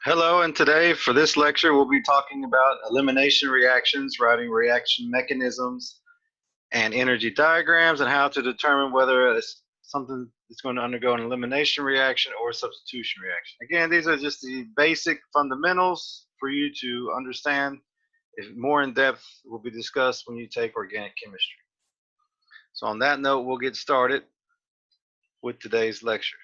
Hello, and today for this lecture we'll be talking about elimination reactions, writing reaction mechanisms and energy diagrams, and how to determine whether it's something that's going to undergo an elimination reaction or a substitution reaction. Again, these are just the basic fundamentals for you to understand. If more in depth will be discussed when you take organic chemistry. So on that note, we'll get started with today's lecture.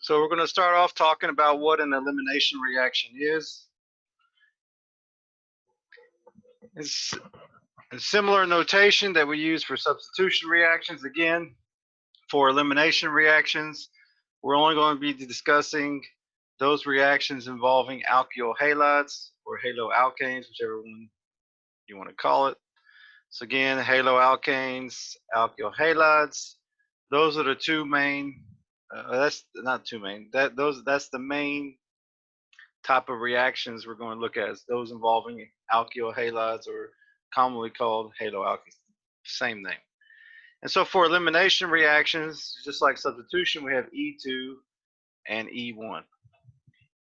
So we're going to start off talking about what an elimination reaction is. It's a similar notation that we use for substitution reactions. Again, for elimination reactions, we're only going to be discussing those reactions involving alkyl halides or haloalkanes, whichever one you want to call it. So again, haloalkanes, alkyl halides, those are the two main. That's not two main. That's the main type of reactions we're going to look at, is those involving alkyl halides, or commonly called haloalkanes. Same name. And so for elimination reactions, just like substitution, we have E2 and E1.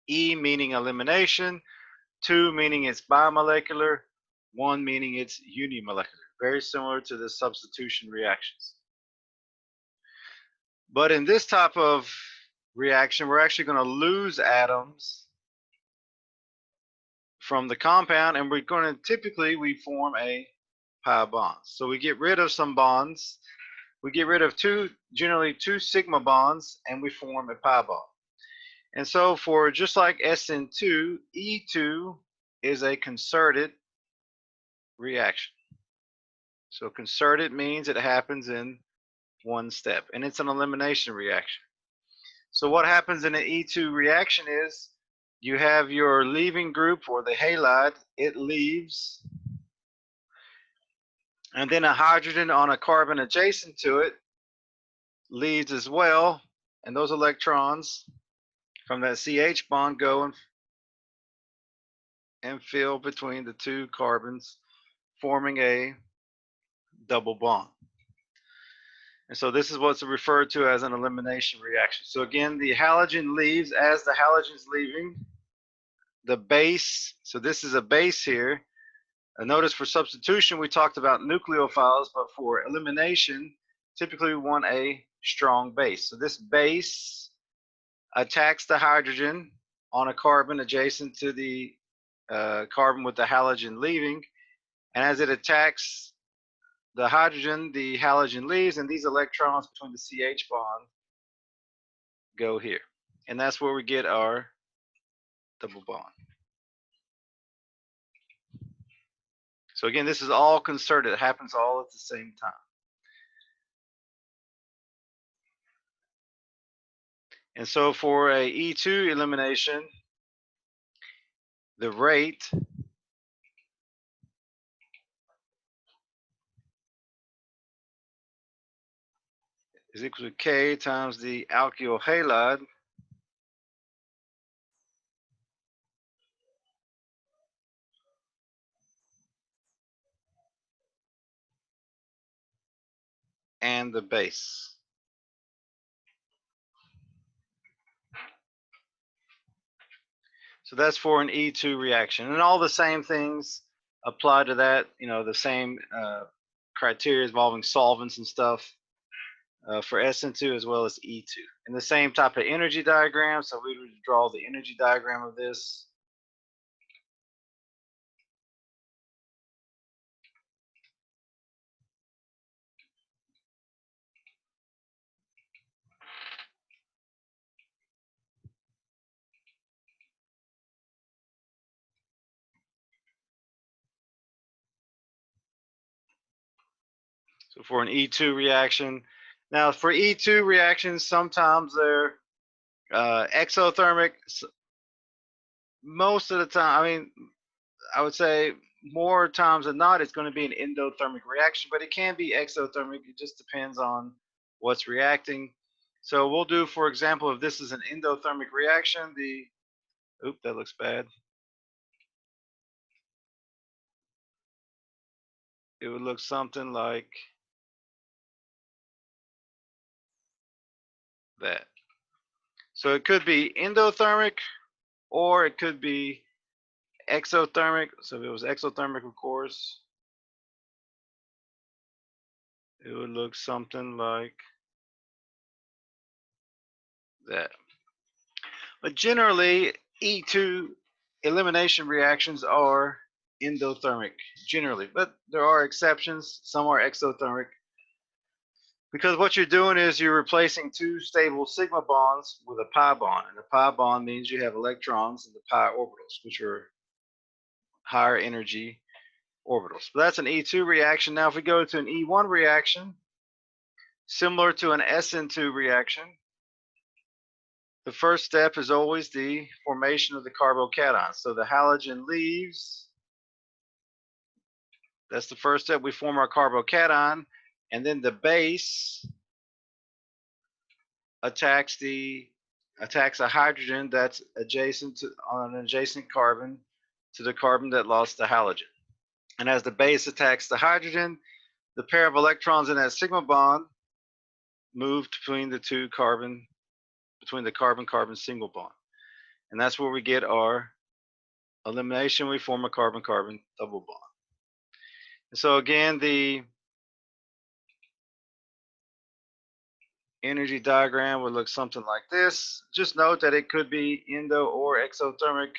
E meaning elimination, 2 meaning it's bimolecular, 1 meaning it's unimolecular. Very similar to the substitution reactions. But in this type of reaction, we're actually going to lose atoms from the compound, and we're going to typically we form a pi bond. So we get rid of some bonds. We get rid of generally two sigma bonds, and we form a pi bond. And so for just like SN2, E2 is a concerted reaction. So concerted means it happens in one step, and it's an elimination reaction. So what happens in an E2 reaction is you have your leaving group, or the halide, it leaves, and then a hydrogen on a carbon adjacent to it leaves as well, and those electrons from that CH bond go and fill between the two carbons, forming a double bond. And so this is what's referred to as an elimination reaction. So again, the halogen leaves. As the halogen's leaving, the base, so this is a base here. Notice for substitution we talked about nucleophiles, but for elimination, typically we want a strong base. So this base attacks the hydrogen on a carbon adjacent to the carbon with the halogen leaving, and as it attacks the hydrogen, the halogen leaves, and these electrons between the CH bond go here, and that's where we get our double bond. So again, this is all concerted. It happens all at the same time. And so for a E2 elimination, the rate is equal to K times the alkyl halide and the base. So that's for an E2 reaction. And all the same things apply to that, the same criteria involving solvents and stuff for SN2 as well as E2. And the same type of energy diagram, so we would draw the energy diagram of this. So for an E2 reaction, now for E2 reactions, sometimes they're exothermic. Most of the time, I would say more times than not, it's going to be an endothermic reaction, but it can be exothermic. It just depends on what's reacting. So we'll do, for example, if this is an endothermic reaction, that looks bad. it would look something like that. So it could be endothermic or it could be exothermic. So if it was exothermic, of course, it would look something like that. But generally, E2 elimination reactions are endothermic, generally. But there are exceptions. Some are exothermic. Because what you're doing is you're replacing two stable sigma bonds with a pi bond. And a pi bond means you have electrons in the pi orbitals, which are higher energy orbitals. But that's an E2 reaction. Now, if we go to an E1 reaction, similar to an SN2 reaction, the first step is always the formation of the carbocation. So the halogen leaves. That's the first step. We form our carbocation, and then the base attacks a hydrogen that's adjacent to on an adjacent carbon to the carbon that lost the halogen. And as the base attacks the hydrogen, the pair of electrons in that sigma bond move between the carbon-carbon single bond. And that's where we get our elimination. We form a carbon-carbon double bond. And so again, the energy diagram would look something like this. Just note that it could be endo or exothermic.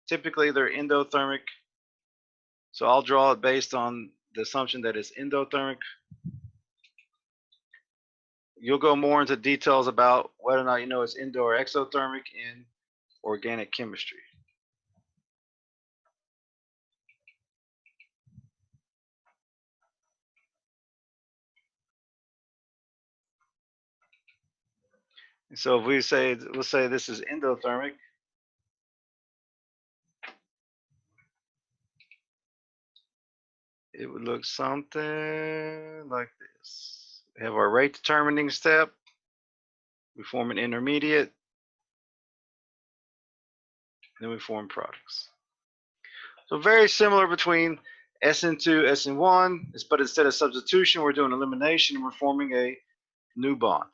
Typically, they're endothermic. So I'll draw it based on the assumption that it's endothermic. You'll go more into details about whether or not you know it's endo or exothermic in organic chemistry. And so if we'll say this is endothermic, it would look something like this. We have our rate determining step. We form an intermediate. Then we form products. So very similar between SN2, SN1, but instead of substitution, we're doing elimination and we're forming a new bond.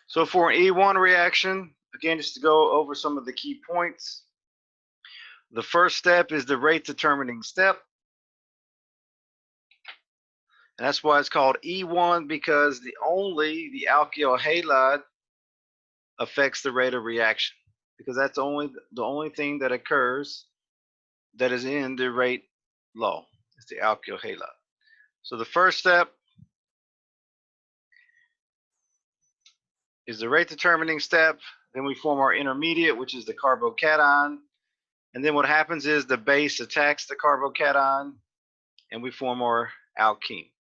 So for an E1 reaction, again, just to go over some of the key points, the first step is the rate determining step. And that's why it's called E1, because the alkyl halide affects the rate of reaction, because that's the only thing that occurs that is in the rate law. It's the alkyl halide. So the first step is the rate determining step. Then we form our intermediate, which is the carbocation. And then what happens is the base attacks the carbocation and we form our alkene.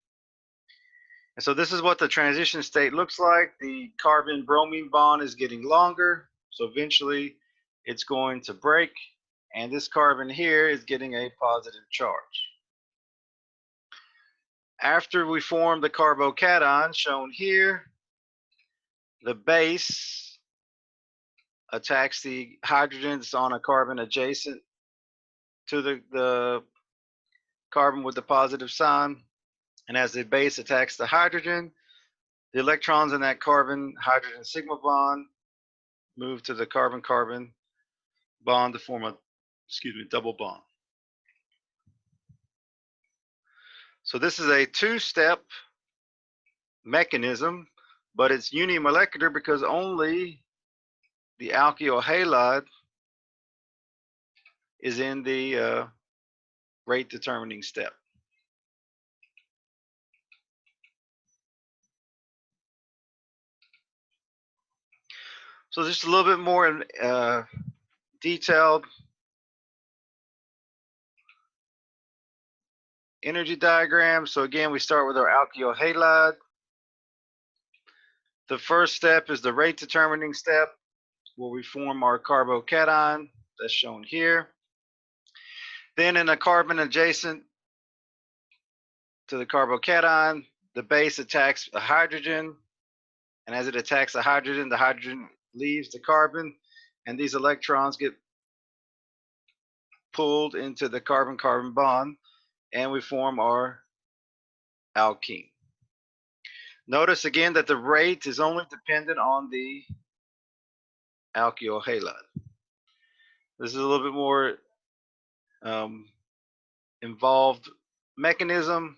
And so this is what the transition state looks like. The carbon-bromine bond is getting longer. So eventually it's going to break. And this carbon here is getting a positive charge. After we form the carbocation, shown here, the base attacks the hydrogen that's on a carbon adjacent to the carbon with the positive sign. And as the base attacks the hydrogen, the electrons in that carbon-hydrogen sigma bond move to the carbon-carbon bond to form a, double bond. So this is a two-step mechanism, but it's unimolecular because only the alkyl halide is in the rate determining step. So just a little bit more detailed energy diagram. So again, we start with our alkyl halide. The first step is the rate determining step, where we form our carbocation, that's shown here. Then in a carbon adjacent to the carbocation, the base attacks a hydrogen And as it attacks the hydrogen leaves the carbon, and these electrons get pulled into the carbon-carbon bond, and we form our alkene. Notice again that the rate is only dependent on the alkyl halide. This is a little bit more involved mechanism,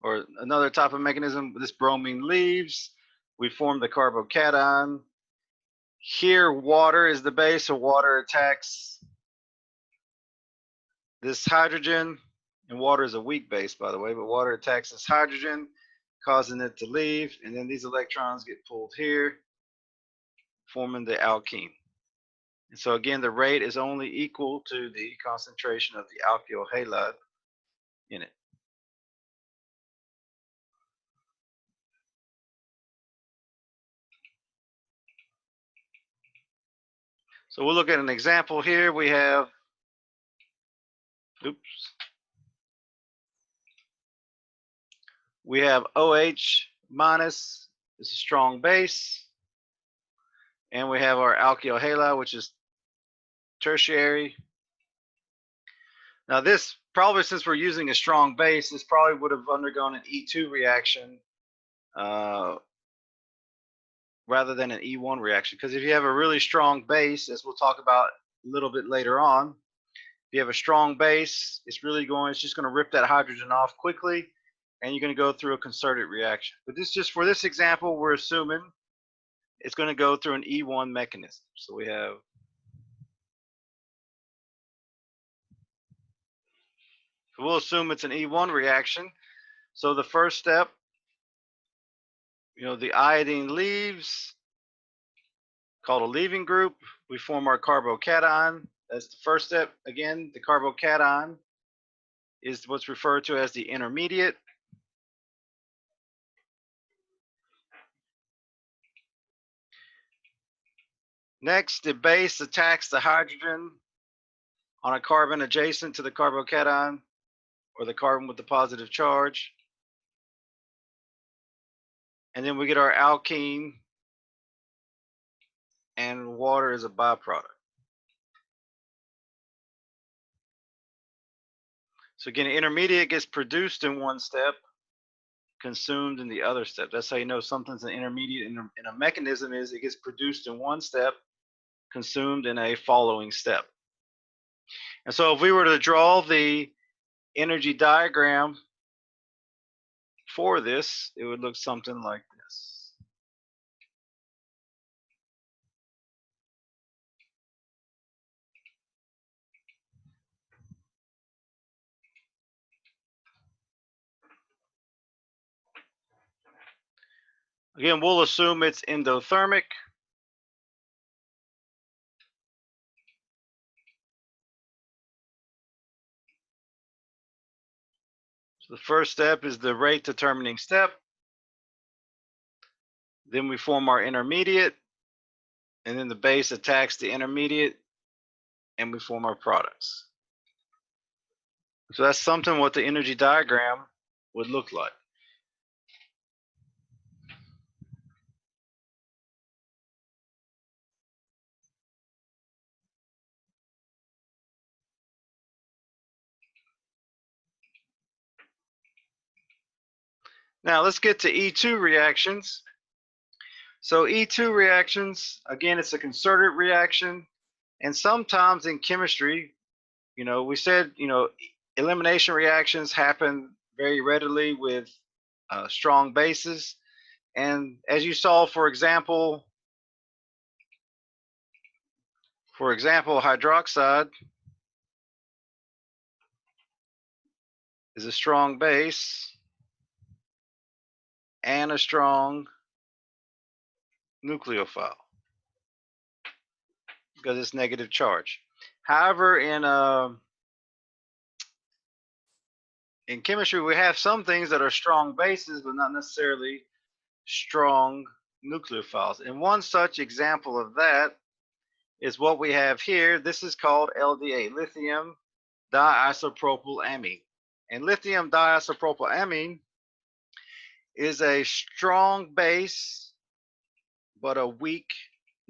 or another type of mechanism. This bromine leaves, we form the carbocation. Here water is the base, so water attacks this hydrogen, and water is a weak base, by the way, but water attacks this hydrogen, causing it to leave, and then these electrons get pulled here, forming the alkene. And so again, the rate is only equal to the concentration of the alkyl halide in it. So we'll look at an example here. We have, we have OH minus, it's a strong base, and we have our alkyl halide, which is tertiary. Now this, probably since we're using a strong base, this probably would have undergone an E2 reaction rather than an E1 reaction. Because if you have a really strong base, as we'll talk about a little bit later on, if you have a strong base, it's just going to rip that hydrogen off quickly, and you're going to go through a concerted reaction. But this, just for this example, we're assuming it's going to go through an E1 mechanism. So we have we'll assume it's an E1 reaction. So the first step, the iodine leaves, called a leaving group. We form our carbocation. That's the first step. Again, the carbocation is what's referred to as the intermediate. Next, the base attacks the hydrogen on a carbon adjacent to the carbocation, or the carbon with the positive charge. And then we get our alkene, and water is a byproduct. So again, intermediate gets produced in one step, consumed in the other step. That's how you know something's an intermediate in a mechanism, is it gets produced in one step, consumed in a following step. And so if we were to draw the energy diagram for this, it would look something like this. Again, we'll assume it's endothermic. So the first step is the rate determining step. Then we form our intermediate, and then the base attacks the intermediate, and we form our products. So that's something what the energy diagram would look like. Now let's get to E2 reactions. So E2 reactions, again, it's a concerted reaction. And sometimes in chemistry, we said, elimination reactions happen very readily with strong bases. And as you saw, for example, hydroxide is a strong base and a strong nucleophile because it's negative charge. However, in chemistry, we have some things that are strong bases, but not necessarily strong nucleophiles. And one such example of that is what we have here. This is called LDA, lithium diisopropylamine. And lithium diisopropylamine is a strong base but a weak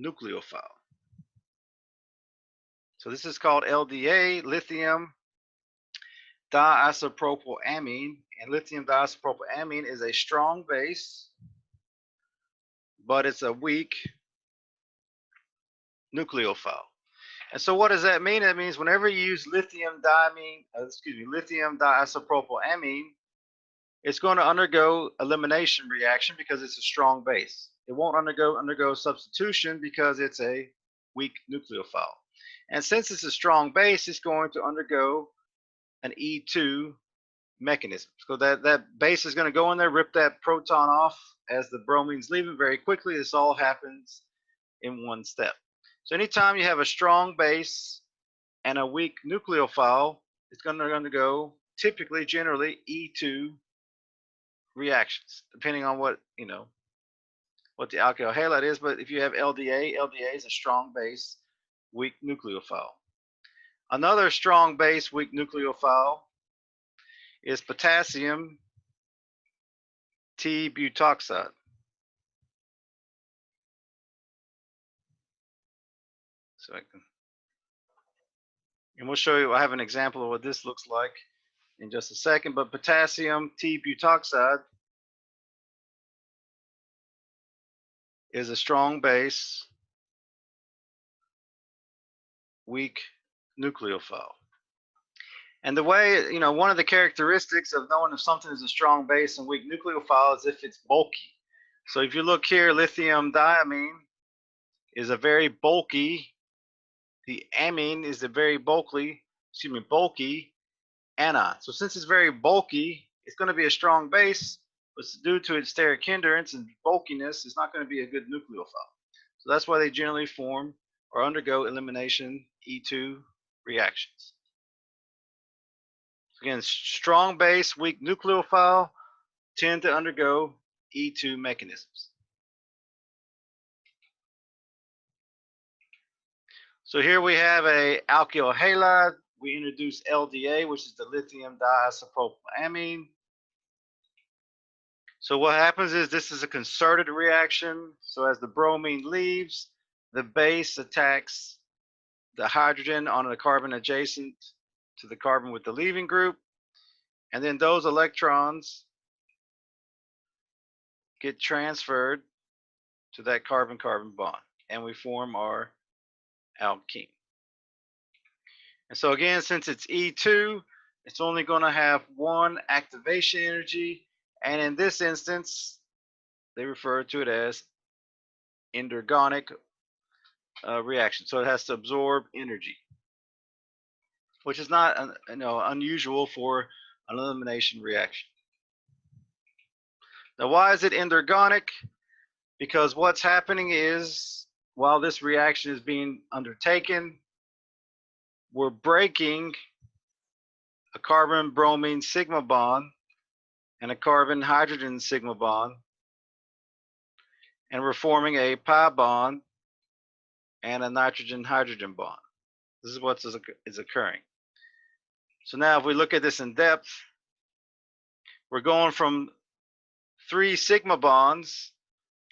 nucleophile. So this is called LDA, lithium diisopropylamine, and lithium diisopropylamine is a strong base, but it's a weak nucleophile. And so what does that mean? That means whenever you use lithium diisopropylamine, it's going to undergo elimination reaction because it's a strong base. It won't undergo substitution because it's a weak nucleophile. And since it's a strong base, it's going to undergo an E2 mechanism. So that base is going to go in there, rip that proton off as the bromine's leaving very quickly. This all happens in one step. So anytime you have a strong base and a weak nucleophile, it's going to undergo typically, generally, E2 reactions, depending on what what the alkyl halide is. But if you have LDA, LDA is a strong base, weak nucleophile. Another strong base, weak nucleophile is potassium T-butoxide. So and we'll show you, I have an example of what this looks like in just a second, but potassium T-butoxide is a strong base, weak nucleophile. And the way, one of the characteristics of knowing if something is a strong base and weak nucleophile is if it's bulky. So if you look here, lithium diamine is a very bulky, the amine is a very bulky anion. So since it's very bulky, it's going to be a strong base, but due to its steric hindrance and bulkiness, it's not going to be a good nucleophile. So that's why they generally form or undergo elimination E2 reactions. So again, strong base, weak nucleophile tend to undergo E2 mechanisms. So here we have a alkyl halide. We introduce LDA, which is the lithium diisopropylamine. So what happens is this is a concerted reaction. So as the bromine leaves, the base attacks the hydrogen on the carbon adjacent to the carbon with the leaving group. And then those electrons get transferred to that carbon-carbon bond. And we form our alkene. And so again, since it's E2, it's only going to have one activation energy. And in this instance, they refer to it as endergonic reaction. So it has to absorb energy, which is not unusual for an elimination reaction. Now, why is it endergonic? Because what's happening is while this reaction is being undertaken, we're breaking a carbon-bromine sigma bond and a carbon-hydrogen sigma bond, and we're forming a pi bond and a nitrogen-hydrogen bond. This is what is occurring. So now if we look at this in depth, we're going from 3 sigma bonds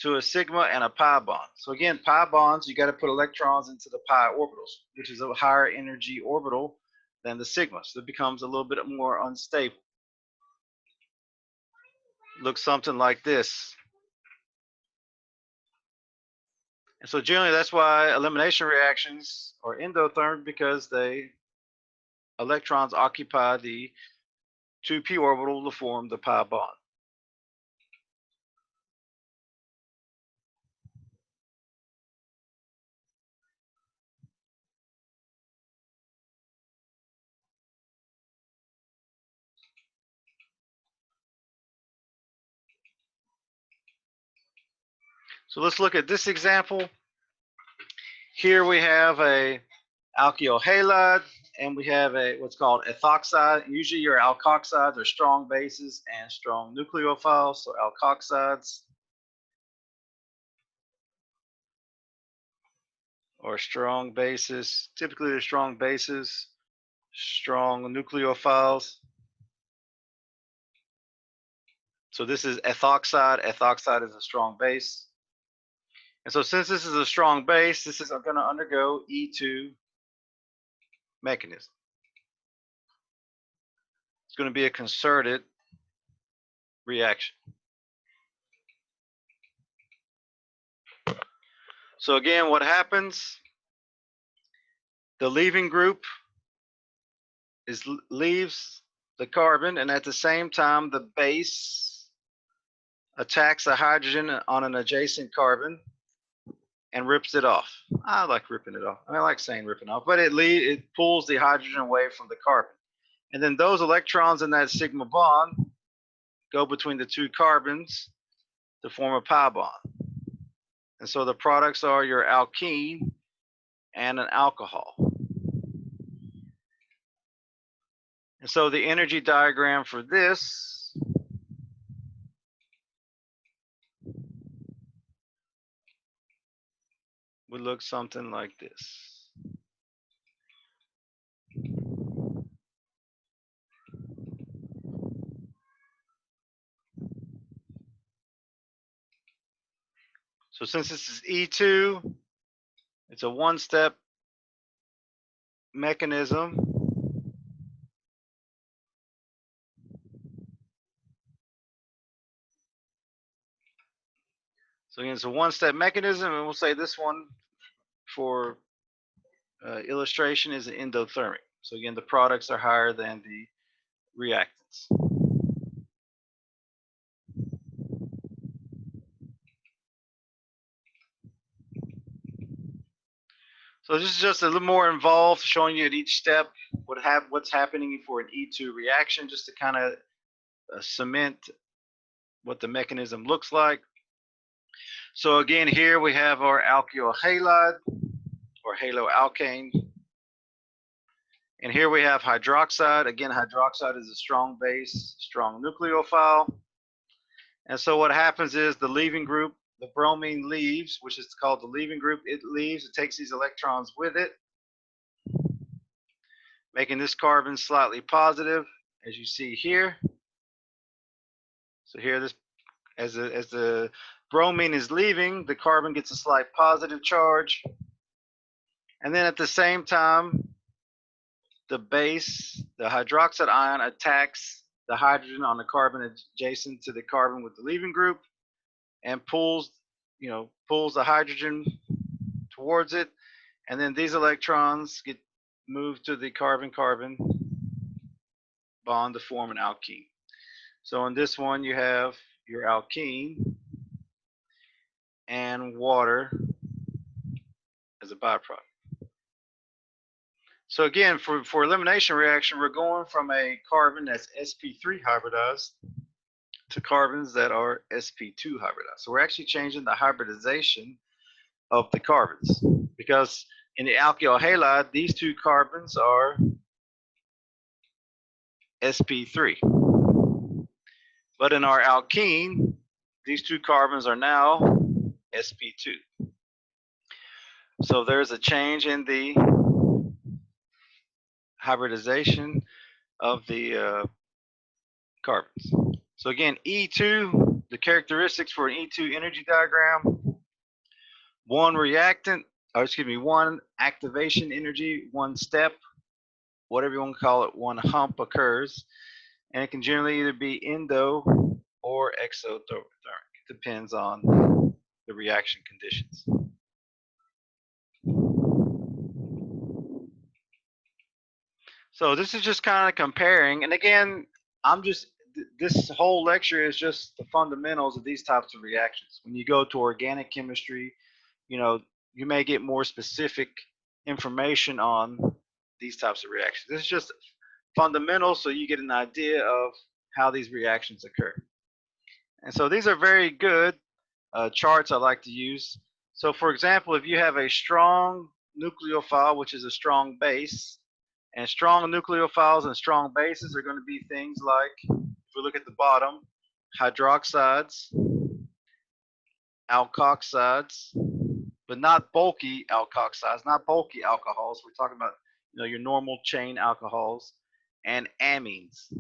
to a sigma and a pi bond. So again, pi bonds, you got to put electrons into the pi orbitals, which is a higher energy orbital than the sigma. So it becomes a little bit more unstable. Looks something like this. And so generally that's why elimination reactions are endothermic, because electrons occupy the 2p orbital to form the pi bond. So let's look at this example. Here we have a alkyl halide, and we have what's called ethoxide. Usually your alkoxides are strong bases and strong nucleophiles, so alkoxides or strong bases. Typically they're strong bases, strong nucleophiles. So this is ethoxide. Ethoxide is a strong base. And so since this is a strong base, this is going to undergo E2 mechanism. It's going to be a concerted reaction. So again, what happens? The leaving group leaves the carbon, and at the same time, the base attacks a hydrogen on an adjacent carbon and rips it off. I like ripping it off. I like saying ripping off, but it pulls the hydrogen away from the carbon. And then those electrons in that sigma bond go between the two carbons to form a pi bond. And so the products are your alkene and an alcohol. And so the energy diagram for this would look something like this. So since this is E2, it's a one-step mechanism. So again, it's a one-step mechanism, and we'll say this one for illustration is endothermic. So again, the products are higher than the reactants. So this is just a little more involved, showing you at each step what's happening for an E2 reaction, just to kind of cement what the mechanism looks like. So again, here we have our alkyl halide or haloalkane. And here we have hydroxide. Again, hydroxide is a strong base, strong nucleophile. And so what happens is the leaving group, the bromine leaves, which is called the leaving group. It leaves, it takes these electrons with it, making this carbon slightly positive, as you see here. So here, this as the bromine is leaving, the carbon gets a slight positive charge. And then at the same time, the base, the hydroxide ion, attacks the hydrogen on the carbon adjacent to the carbon with the leaving group and pulls the hydrogen towards it. And then these electrons get moved to the carbon-carbon bond to form an alkene. So in this one, you have your alkene and water as a byproduct. So again, for elimination reaction, we're going from a carbon that's sp3 hybridized to carbons that are sp2 hybridized. So we're actually changing the hybridization of the carbons, because in the alkyl halide, these two carbons are sp3. But in our alkene, these two carbons are now sp2. So there's a change in the hybridization of the carbons. So again, E2, the characteristics for an E2 energy diagram: one activation energy, one step, whatever you want to call it, one hump occurs, and it can generally either be endo or exothermic. It depends on the reaction conditions. So this is just kind of comparing, and again, this whole lecture is just the fundamentals of these types of reactions. When you go to organic chemistry, you may get more specific information on these types of reactions. This is just fundamental, so you get an idea of how these reactions occur. And so these are very good charts I like to use. So for example, if you have a strong nucleophile, which is a strong base, and strong nucleophiles and strong bases are going to be things like, if we look at the bottom, hydroxides, alkoxides, but not bulky alkoxides, not bulky alcohols. We're talking about your normal chain alcohols, and amines.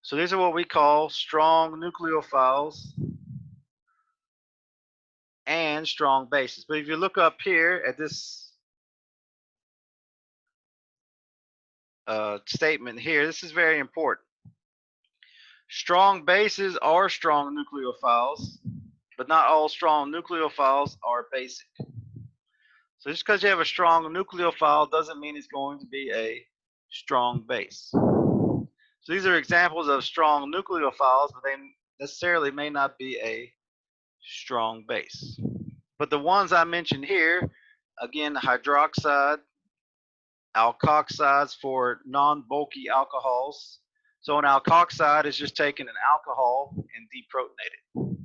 So these are what we call strong nucleophiles and and strong bases. But if you look up here at this statement here, this is very important. Strong bases are strong nucleophiles, but not all strong nucleophiles are basic. So just because you have a strong nucleophile doesn't mean it's going to be a strong base. So these are examples of strong nucleophiles, but they necessarily may not be a strong base. But the ones I mentioned here, again, hydroxide, alkoxides for non-bulky alcohols. So an alkoxide is just taking an alcohol and deprotonated.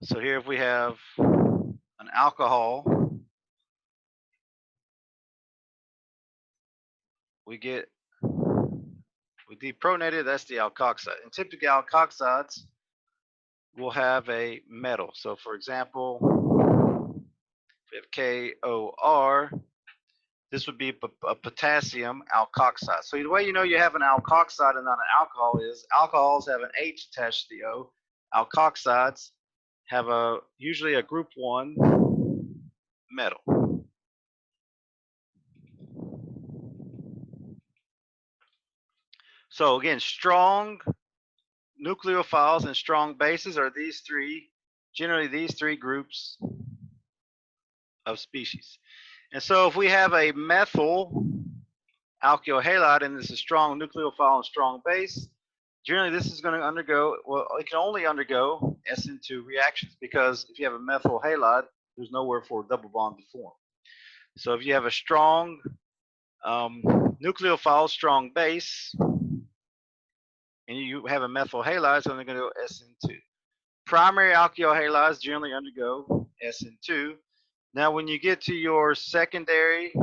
So here if we have an alcohol, we deprotonated, that's the alkoxide. And typically alkoxides will have a metal. So for example, if we have KOR, this would be a potassium alkoxide. So the way you know you have an alkoxide and not an alcohol is alcohols have an H attached to the O. Alkoxides have usually a group 1 metal. So again, strong nucleophiles and strong bases are generally these three groups of species. And so if we have a methyl alkyl halide and this is a strong nucleophile and strong base, generally this is going to undergo, well, it can only undergo SN2 reactions, because if you have a methyl halide, there's nowhere for a double bond to form. So if you have a strong nucleophile, strong base, and you have a methyl halide, it's only going to go SN2. Primary alkyl halides generally undergo SN2. Now when you get to your secondary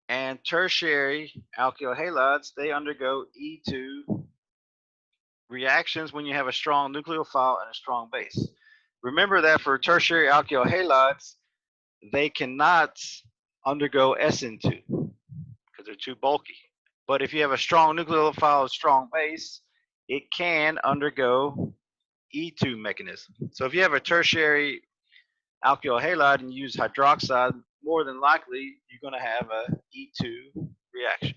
and tertiary alkyl halides, they undergo E2 reactions when you have a strong nucleophile and a strong base. Remember that for tertiary alkyl halides, they cannot undergo SN2 because they're too bulky. But if you have a strong nucleophile and strong base, it can undergo E2 mechanism. So if you have a tertiary alkyl halide and you use hydroxide, more than likely you're going to have a E2 reaction.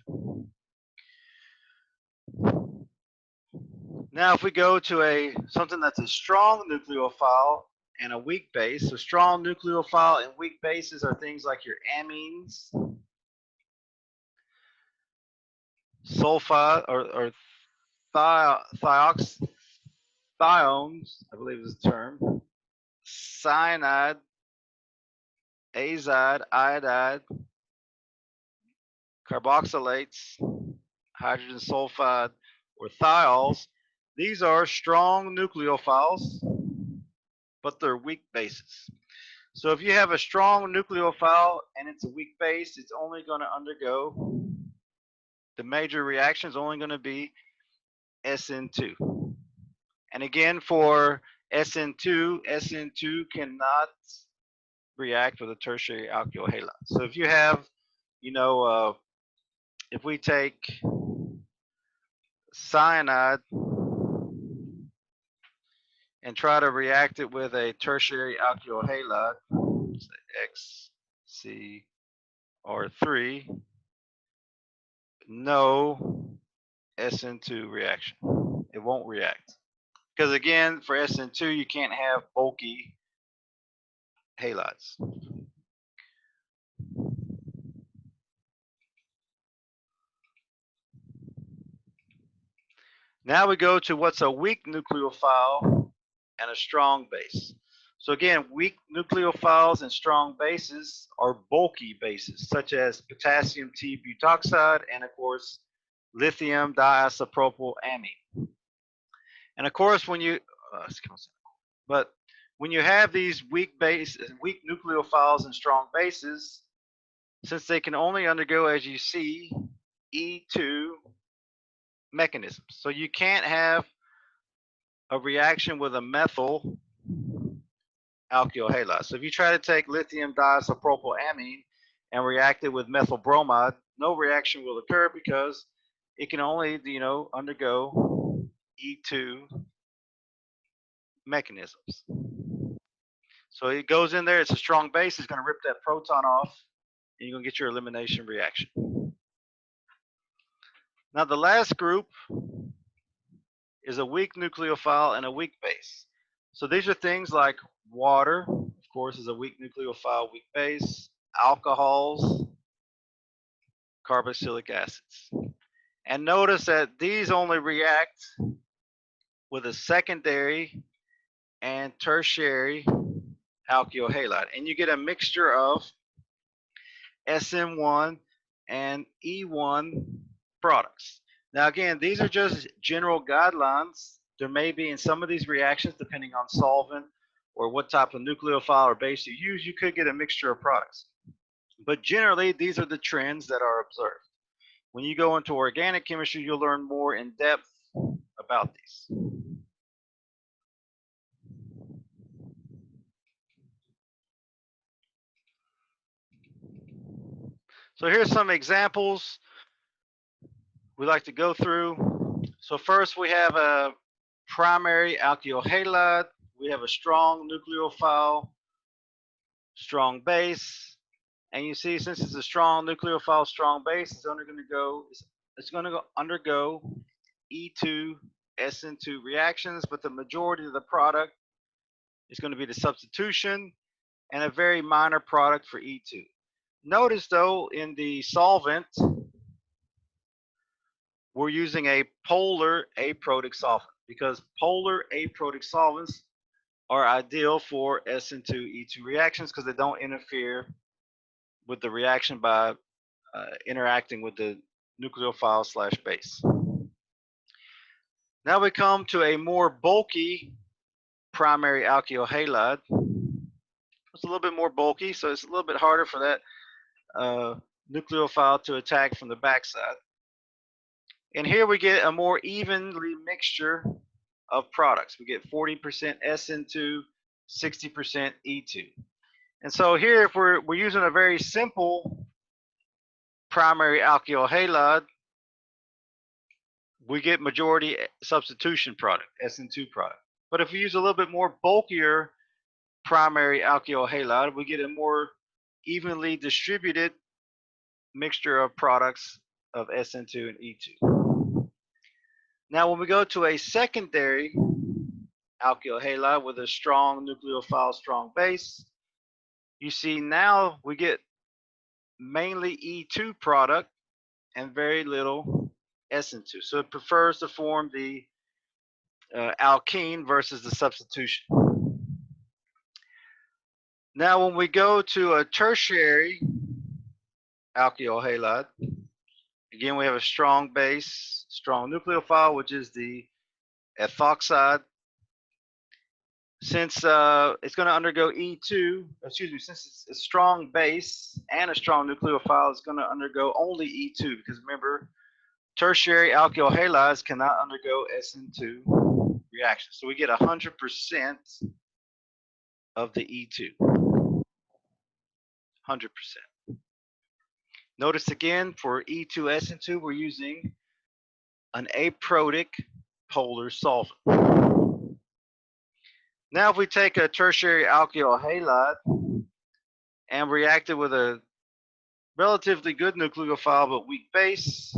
Now if we go to something that's a strong nucleophile and a weak base, so strong nucleophile and weak bases are things like your amines, sulfide or thiones, I believe is the term, cyanide, azide, iodide, carboxylates, hydrogen sulfide, or thiols. These are strong nucleophiles, but they're weak bases. So if you have a strong nucleophile and it's a weak base, it's only going to undergo, the major reaction is only going to be SN2. And again, for SN2 cannot react with a tertiary alkyl halide. So if you have, if we take cyanide and try to react it with a tertiary alkyl halide, say XCR3, no SN2 reaction. It won't react. Because again, for SN2, you can't have bulky halides. Now we go to what's a weak nucleophile and a strong base. So again, weak nucleophiles and strong bases are bulky bases, such as potassium T-butoxide and of course lithium diisopropyl amine. And of course, when you have these weak nucleophiles and strong bases, since they can only undergo, as you see, E2 mechanisms. So you can't have a reaction with a methyl alkyl halide. So if you try to take lithium diisopropyl amine and react it with methyl bromide, no reaction will occur because it can only, undergo E2 mechanisms. So it goes in there, it's a strong base, it's going to rip that proton off, and you're going to get your elimination reaction. Now the last group is a weak nucleophile and a weak base. So these are things like water, of course, is a weak nucleophile, weak base, alcohols, carboxylic acids. And notice that these only react with a secondary and tertiary alkyl halide. And you get a mixture of SN1 and E1 products. Now again, these are just general guidelines. There may be in some of these reactions, depending on solvent or what type of nucleophile or base you use, you could get a mixture of products. But generally, these are the trends that are observed. When you go into organic chemistry, you'll learn more in depth about these. So here's some examples we like to go through. So first we have a primary alkyl halide. We have a strong nucleophile, strong base. And you see, since it's a strong nucleophile, strong base, it's going to undergo E2 SN2 reactions, but the majority of the product is going to be the substitution and a very minor product for E2. Notice though, in the solvent, we're using a polar aprotic solvent because polar aprotic solvents are ideal for SN2 E2 reactions because they don't interfere with the reaction by interacting with the nucleophile slash base. Now we come to a more bulky primary alkyl halide. It's a little bit more bulky, so it's a little bit harder for that nucleophile to attack from the backside. And here we get a more evenly mixture of products. We get 40% SN2, 60% E2. And so here, if we're using a very simple primary alkyl halide, we get majority substitution product, SN2 product. But if we use a little bit more bulkier primary alkyl halide, we get a more evenly distributed mixture of products of SN2 and E2. Now when we go to a secondary alkyl halide with a strong nucleophile, strong base, you see now we get mainly E2 product and very little SN2. So it prefers to form the alkene versus the substitution. Now when we go to a tertiary alkyl halide, again we have a strong base, strong nucleophile, which is the ethoxide. Since it's going to undergo E2, since it's a strong base and a strong nucleophile, it's going to undergo only E2 because remember, tertiary alkyl halides cannot undergo SN2 reactions. So we get 100% of the E2. 100%. Notice again, for E2SN2, we're using an aprotic polar solvent. Now if we take a tertiary alkyl halide and react it with a relatively good nucleophile but weak base,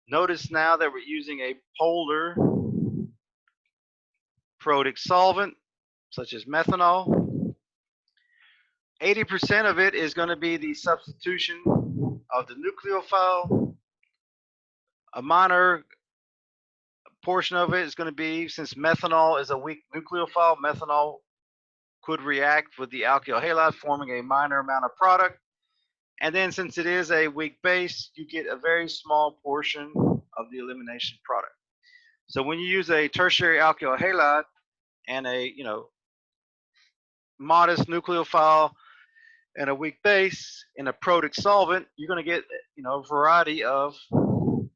notice now that we're using a polar protic solvent such as methanol. 80% of it is going to be the substitution of the nucleophile. A minor portion of it is going to be, since methanol is a weak nucleophile, methanol could react with the alkyl halide, forming a minor amount of product. And then since it is a weak base, you get a very small portion of the elimination product. So when you use a tertiary alkyl halide and a modest nucleophile and a weak base in a protic solvent, you're going to get a variety of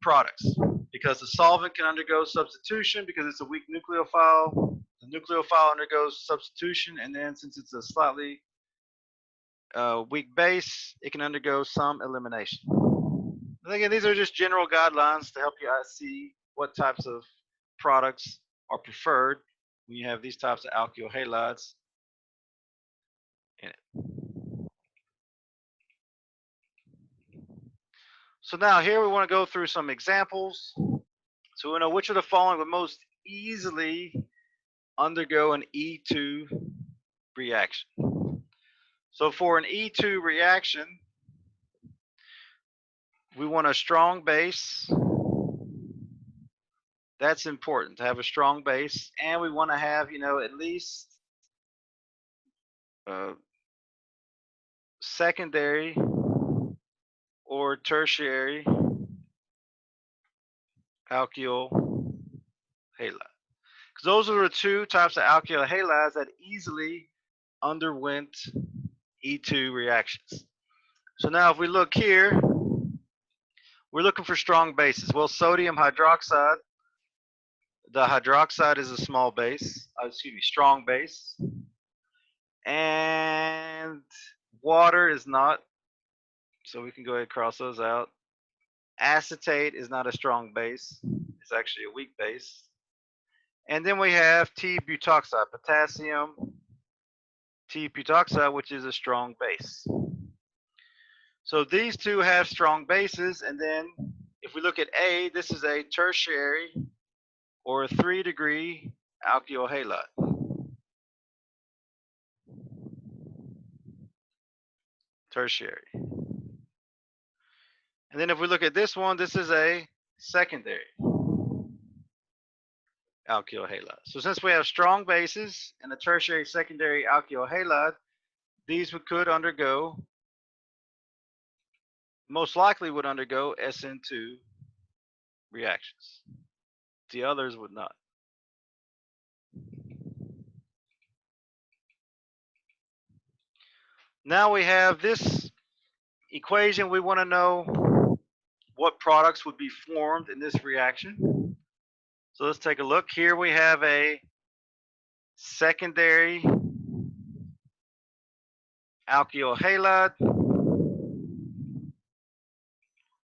products because the solvent can undergo substitution because it's a weak nucleophile. The nucleophile undergoes substitution, and then since it's a slightly weak base, it can undergo some elimination. And again, these are just general guidelines to help you see what types of products are preferred when you have these types of alkyl halides in it. So now here we want to go through some examples. So we know which of the following would most easily undergo an E2 reaction. So for an E2 reaction, we want a strong base. That's important to have a strong base, and we want to have, at least secondary or tertiary alkyl halide. Because those are the two types of alkyl halides that easily underwent E2 reactions. So now if we look here, we're looking for strong bases. Well, sodium hydroxide, the hydroxide is a small base, strong base. And water is not, so we can go ahead and cross those out. Acetate is not a strong base, it's actually a weak base. And then we have T-butoxide, potassium T-butoxide, which is a strong base. So these two have strong bases, and then if we look at A, this is a tertiary or a 3-degree alkyl halide. Tertiary. And then if we look at this one, this is a secondary alkyl halide. So since we have strong bases and a tertiary secondary alkyl halide, these could undergo, most likely would undergo SN2 reactions. The others would not. Now we have this equation. We want to know what products would be formed in this reaction. So let's take a look. Here we have a secondary alkyl halide.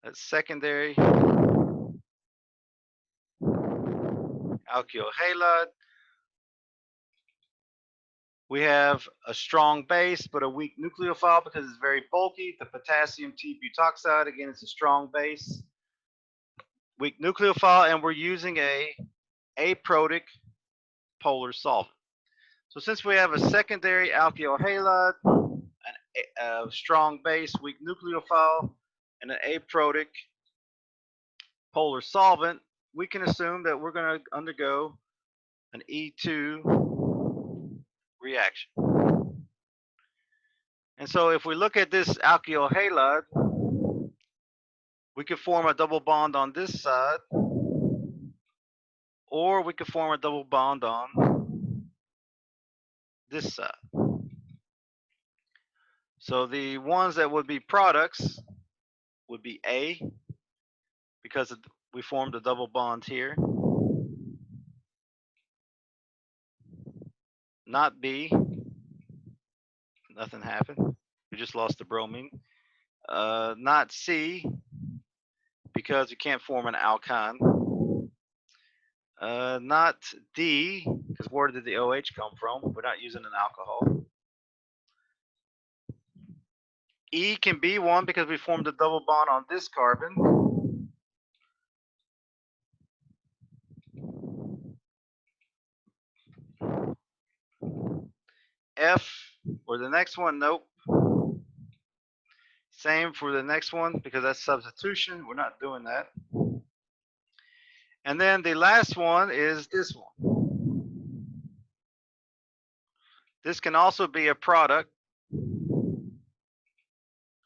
That's secondary alkyl halide. We have a strong base but a weak nucleophile because it's very bulky. The potassium T-butoxide, again, it's a strong base, weak nucleophile, and we're using a aprotic polar solvent. So since we have a secondary alkyl halide, a strong base, weak nucleophile, and an aprotic polar solvent, we can assume that we're going to undergo an E2 reaction. And so if we look at this alkyl halide, we could form a double bond on this side, or we could form a double bond on this side. So the ones that would be products would be A, because we formed a double bond here. Not B, nothing happened. We just lost the bromine. Not C, because you can't form an alkyne. Not D, because where did the OH come from? We're not using an alcohol. E can be one because we formed a double bond on this carbon. F, or the next one, nope. Same for the next one because that's substitution. We're not doing that. And then the last one is this one. This can also be a product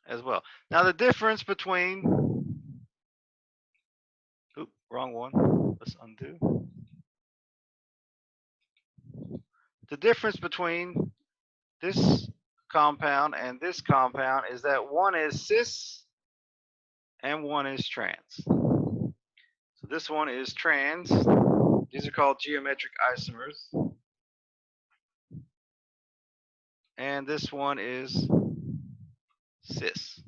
as well. Now the difference between, oops, wrong one. Let's undo. The difference between this compound and this compound is that one is cis and one is trans. So this one is trans. These are called geometric isomers. And this one is cis.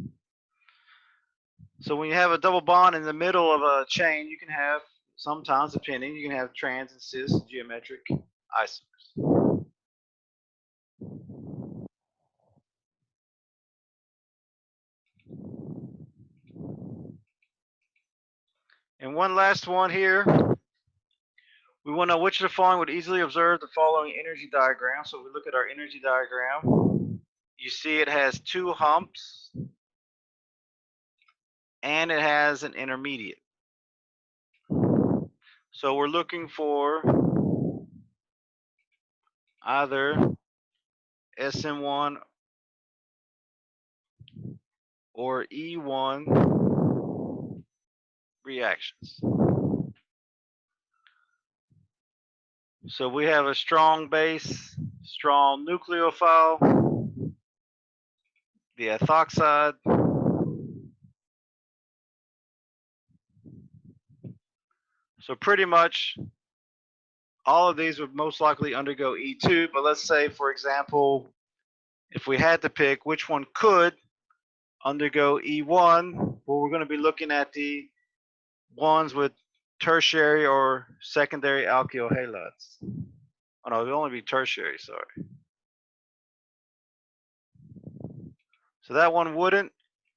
So when you have a double bond in the middle of a chain, you can have, sometimes depending, you can have trans and cis geometric isomers. And one last one here. We want to know which of the following would easily observe the following energy diagram. So we look at our energy diagram. You see it has two humps and it has an intermediate. So we're looking for either SN1 or E1 reactions. So we have a strong base, strong nucleophile, the ethoxide, so pretty much all of these would most likely undergo E2, but let's say, for example, if we had to pick which one could undergo E1, well, we're going to be looking at the ones with tertiary or secondary alkyl halides. Oh no, it would only be tertiary, sorry. So that one wouldn't,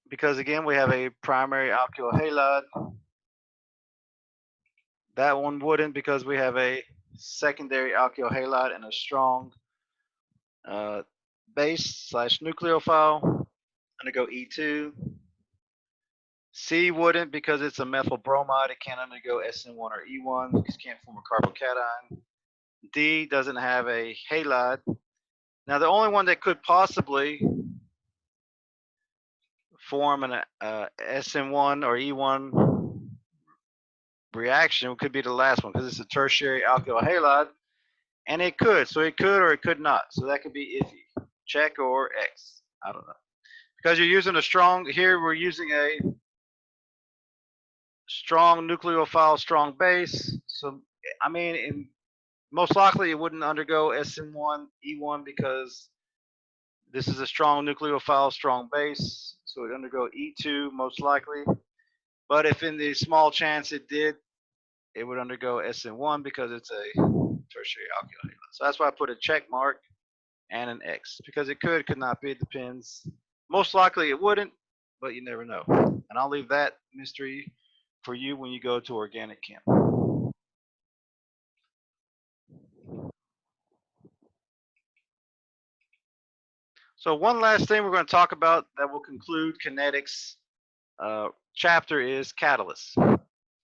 because again, we have a primary alkyl halide. That one wouldn't, because we have a secondary alkyl halide and a strong base slash nucleophile. Undergo E2. C wouldn't, because it's a methyl bromide. It can't undergo SN1 or E1 because it can't form a carbocation. D doesn't have a halide. Now the only one that could possibly form an SN1 or E1 reaction could be the last one, because it's a tertiary alkyl halide, and it could. So it could or it could not. So that could be iffy. Check or X. I don't know. Because you're using a strong, here we're using a strong nucleophile, strong base. So, I mean, most likely it wouldn't undergo SN1, E1 because this is a strong nucleophile, strong base. So it would undergo E2 most likely. But if in the small chance it did, it would undergo SN1 because it's a tertiary alkyl halide. So that's why I put a check mark and an X, because it could not be. It depends. Most likely it wouldn't, but you never know. And I'll leave that mystery for you when you go to organic chem. So one last thing we're going to talk about that will conclude kinetics chapter is catalysts.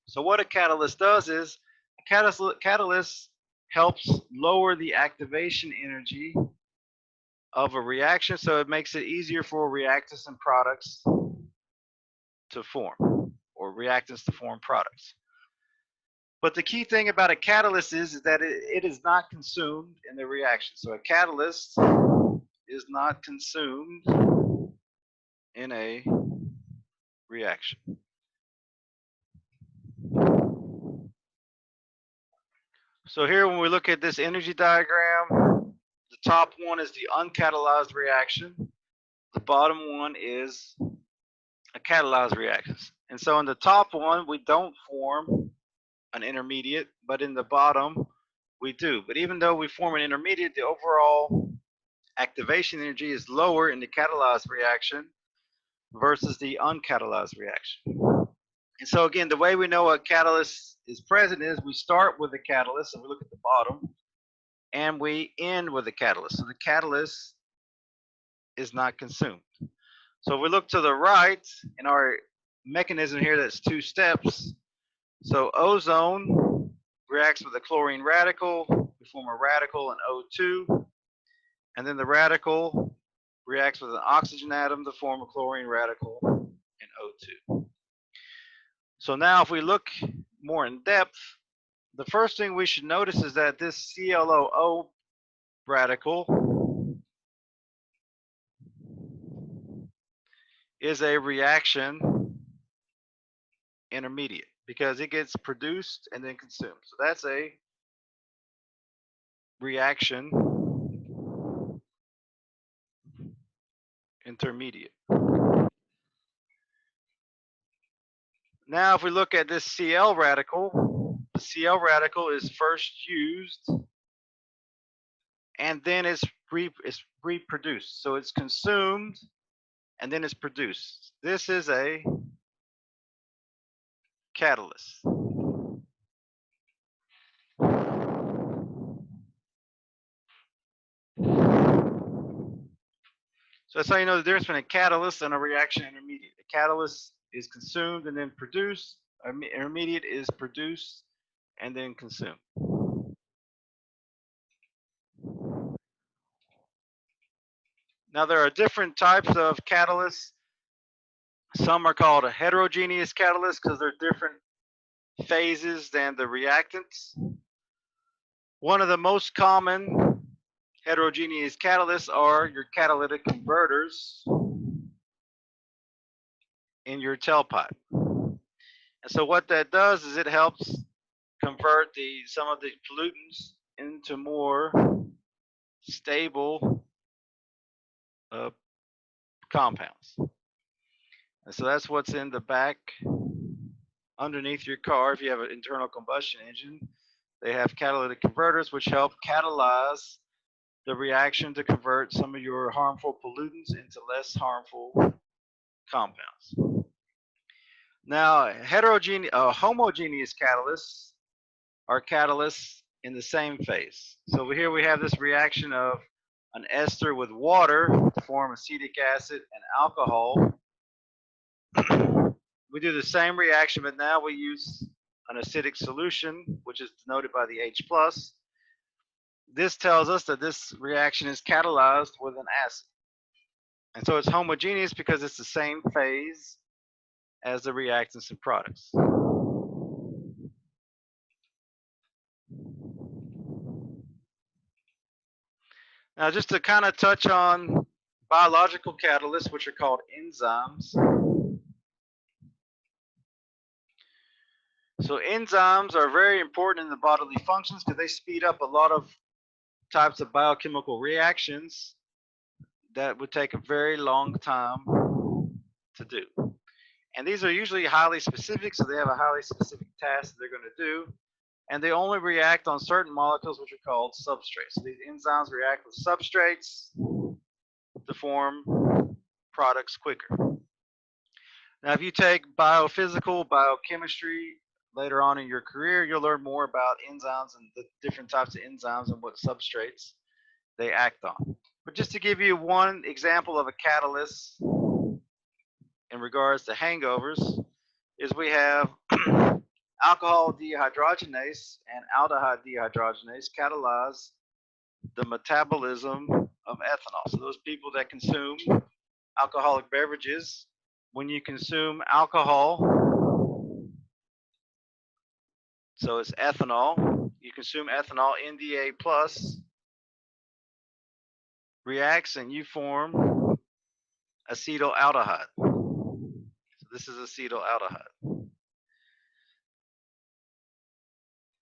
So what a catalyst does is a catalyst helps lower the activation energy of a reaction, so it makes it easier for reactants and products to form, or reactants to form products. But the key thing about a catalyst is that it is not consumed in the reaction. So a catalyst is not consumed in a reaction. So here when we look at this energy diagram, the top one is the uncatalyzed reaction. The bottom one is a catalyzed reaction. And so in the top one, we don't form an intermediate, but in the bottom, we do. But even though we form an intermediate, the overall activation energy is lower in the catalyzed reaction versus the uncatalyzed reaction. And so again, the way we know a catalyst is present is we start with the catalyst, and we look at the bottom, and we end with the catalyst. So the catalyst is not consumed. So if we look to the right in our mechanism here, that's two steps. So ozone reacts with a chlorine radical. We form a radical in O2. And then the radical reacts with an oxygen atom to form a chlorine radical in O2. So now if we look more in depth, the first thing we should notice is that this ClO radical is a reaction intermediate because it gets produced and then consumed. So that's a reaction intermediate. Now if we look at this Cl radical, the Cl radical is first used and then it's reproduced. So it's consumed and then it's produced. This is a catalyst. So that's how you know the difference between a catalyst and a reaction intermediate. A catalyst is consumed and then produced. An intermediate is produced and then consumed. Now there are different types of catalysts. Some are called a heterogeneous catalyst because they're different phases than the reactants. One of the most common heterogeneous catalysts are your catalytic converters in your tailpipe. And so what that does is it helps convert some of the pollutants into more stable compounds. And so that's what's in the back underneath your car. If you have an internal combustion engine, they have catalytic converters which help catalyze the reaction to convert some of your harmful pollutants into less harmful compounds. Now, homogeneous catalysts are catalysts in the same phase. So over here we have this reaction of an ester with water to form acetic acid and alcohol. We do the same reaction, but now we use an acidic solution, which is denoted by the H+. This tells us that this reaction is catalyzed with an acid. And so it's homogeneous because it's the same phase as the reactants and products. Now, just to kind of touch on biological catalysts, which are called enzymes. So enzymes are very important in the bodily functions because they speed up a lot of types of biochemical reactions that would take a very long time to do. And these are usually highly specific, so they have a highly specific task that they're going to do. And they only react on certain molecules which are called substrates. So these enzymes react with substrates to form products quicker. Now, if you take biophysical, biochemistry later on in your career, you'll learn more about enzymes and the different types of enzymes and what substrates they act on. But just to give you one example of a catalyst in regards to hangovers, is we have alcohol dehydrogenase and aldehyde dehydrogenase catalyze the metabolism of ethanol. So those people that consume alcoholic beverages, when you consume alcohol, so it's ethanol, you consume ethanol, NDA plus reacts and you form acetaldehyde. So this is acetaldehyde.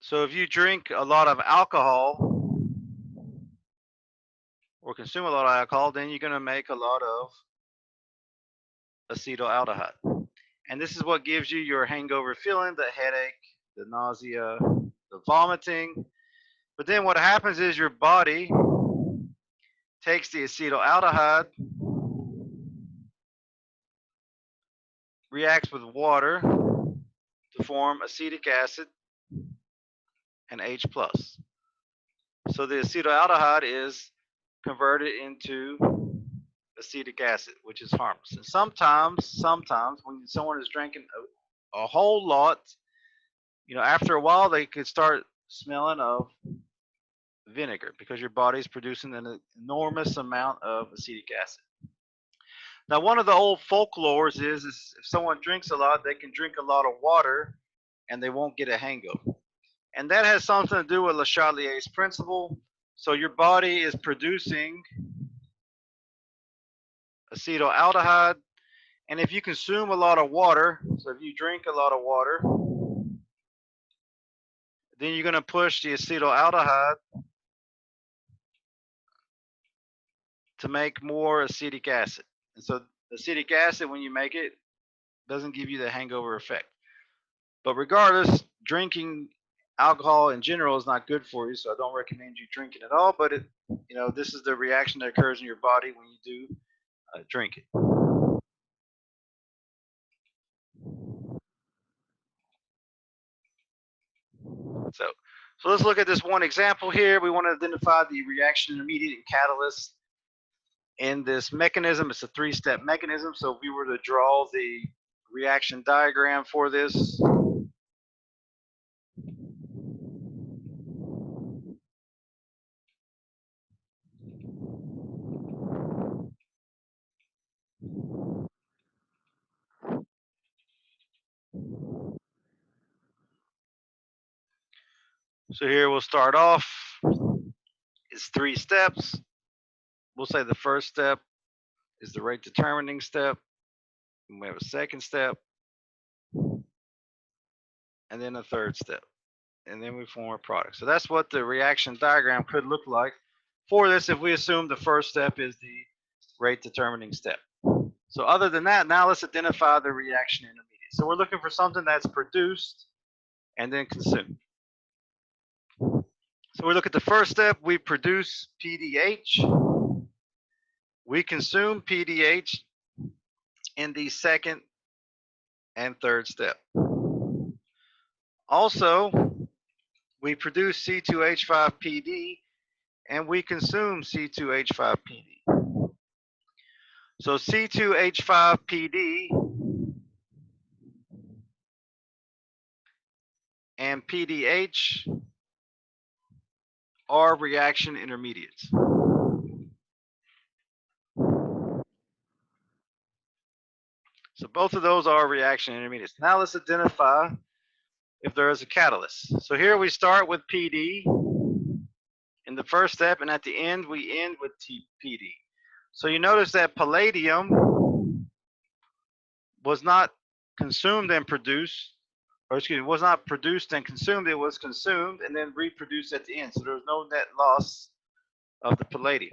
So if you drink a lot of alcohol or consume a lot of alcohol, then you're going to make a lot of acetaldehyde. And this is what gives you your hangover feeling, the headache, the nausea, the vomiting. But then what happens is your body takes the acetaldehyde, reacts with water to form acetic acid and H+. So the acetaldehyde is converted into acetic acid, which is harmless. And sometimes when someone is drinking a whole lot, after a while they could start smelling of vinegar because your body's producing an enormous amount of acetic acid. Now, one of the old folklores is if someone drinks a lot, they can drink a lot of water and they won't get a hangover. And that has something to do with Le Chatelier's principle. So your body is producing acetaldehyde, and if you consume a lot of water, so if you drink a lot of water, then you're going to push the acetaldehyde to make more acetic acid. And so acetic acid, when you make it, doesn't give you the hangover effect. But regardless, drinking alcohol in general is not good for you, so I don't recommend you drinking at all. But this is the reaction that occurs in your body when you do drink it. So let's look at this one example here. We want to identify the reaction intermediate and catalyst in this mechanism. It's a three-step mechanism. So if we were to draw the reaction diagram for this, so here we'll start off. It's 3 steps. We'll say the first step is the rate determining step. And we have a second step, and then a third step, and then we form a product. So that's what the reaction diagram could look like for this if we assume the first step is the rate determining step. So other than that, now let's identify the reaction intermediate. So we're looking for something that's produced and then consumed. So we look at the first step, we produce PDH. We consume PDH in the second and third step. Also, we produce C2H5PD and we consume C2H5PD. So C2H5PD and PDH are reaction intermediates. So both of those are reaction intermediates. Now let's identify if there is a catalyst. So here we start with PD in the first step, and at the end we end with PD. So you notice that palladium was not consumed and produced, or excuse me, was not produced and consumed, it was consumed and then reproduced at the end. So there was no net loss of the palladium.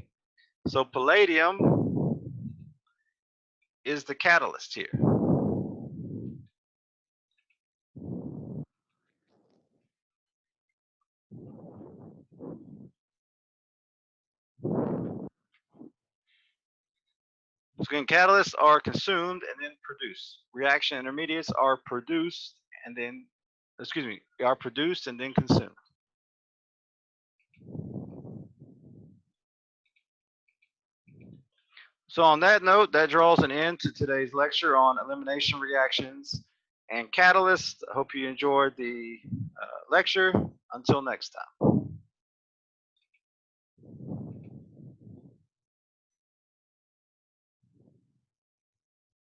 So palladium is the catalyst here. So again, catalysts are consumed and then produced. Reaction intermediates are produced and then, are produced and then consumed. So on that note, that draws an end to today's lecture on elimination reactions and catalysts. I hope you enjoyed the lecture. Until next time.